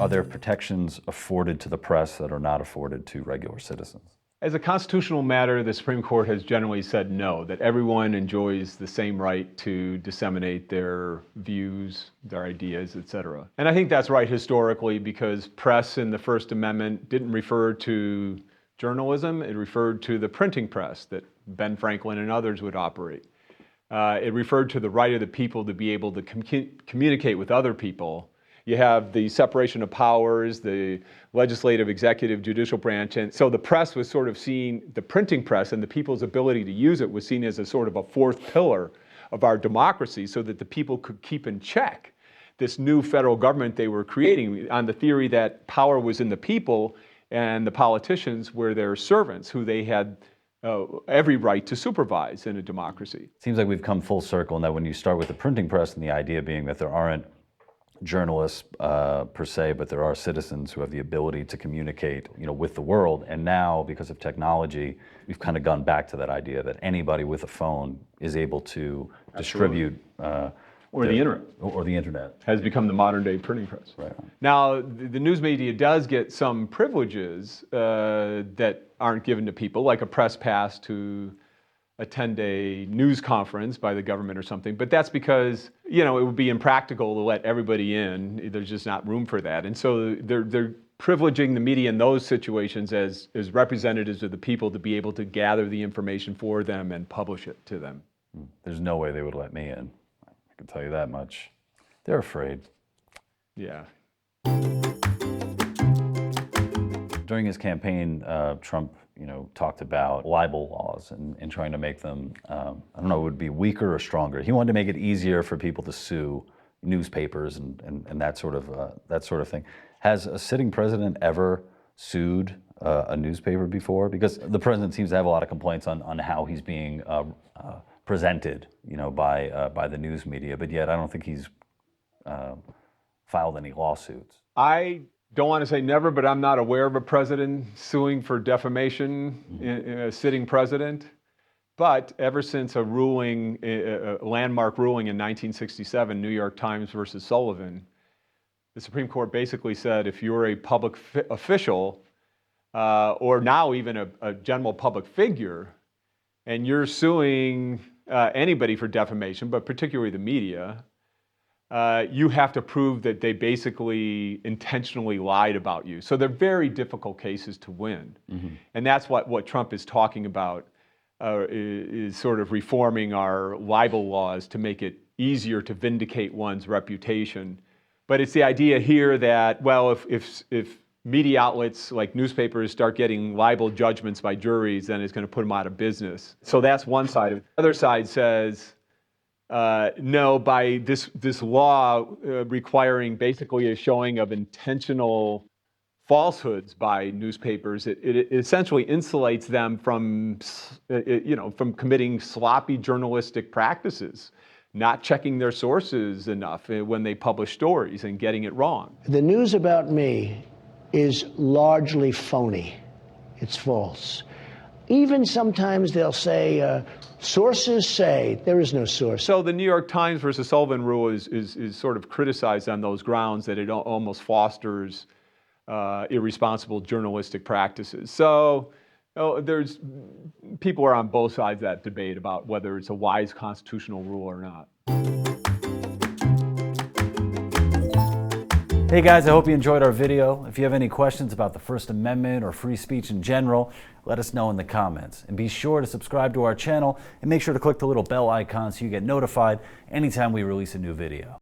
Are there protections afforded to the press that are not afforded to regular citizens? As a constitutional matter, the Supreme Court has generally said no, that everyone enjoys the same right to disseminate their views, their ideas, etc. And I think that's right historically, because press in the First Amendment didn't refer to journalism, it referred to the printing press that Ben Franklin and others would operate. It referred to the right of the people to be able to communicate with other people. You have the separation of powers, the legislative, executive, judicial branch, and so the press was sort of seen, the printing press and the people's ability to use it was seen as a sort of a fourth pillar of our democracy, so that the people could keep in check this new federal government they were creating on the theory that power was in the people and the politicians were their servants who they had every right to supervise in a democracy. Seems like we've come full circle in that when you start with the printing press and the idea being that there aren't journalists per se, but there are citizens who have the ability to communicate, with the world. And now, because of technology, we've kind of gone back to that idea that anybody with a phone is able to distribute. Or the internet. Or the internet. Has become the modern day printing press. Right. Now, the news media does get some privileges that aren't given to people, like a press pass to attend a news conference by the government or something, but that's because, it would be impractical to let everybody in. There's just not room for that. And so they're privileging the media in those situations as representatives of the people to be able to gather the information for them and publish it to them. There's no way they would let me in. I can tell you that much. They're afraid. Yeah. During his campaign, Trump, talked about libel laws and trying to make them, I don't know, it would be weaker or stronger. He wanted to make it easier for people to sue newspapers and that sort of thing. Has a sitting president ever sued a newspaper before? Because the president seems to have a lot of complaints on how he's being presented, by the news media, but yet I don't think he's filed any lawsuits. I don't want to say never, but I'm not aware of a president suing for defamation, a sitting president. But ever since a landmark ruling in 1967, New York Times versus Sullivan, the Supreme Court basically said if you're a public official, or now even a general public figure, and you're suing anybody for defamation, but particularly the media, you have to prove that they basically intentionally lied about you. So they're very difficult cases to win. Mm-hmm. And that's what Trump is talking about, is sort of reforming our libel laws to make it easier to vindicate one's reputation. But it's the idea here that, well, if media outlets like newspapers start getting libel judgments by juries, then it's going to put them out of business. So that's one side of it. The other side says, no, by this law requiring basically a showing of intentional falsehoods by newspapers, it essentially insulates them from committing sloppy journalistic practices, not checking their sources enough when they publish stories and getting it wrong. The news about me is largely phony. It's false. Even sometimes they'll say, sources say. There is no source. So the New York Times versus Sullivan rule is sort of criticized on those grounds that it almost fosters irresponsible journalistic practices. So there's people are on both sides of that debate about whether it's a wise constitutional rule or not. Hey guys, I hope you enjoyed our video. If you have any questions about the First Amendment or free speech in general, let us know in the comments. And be sure to subscribe to our channel and make sure to click the little bell icon so you get notified anytime we release a new video.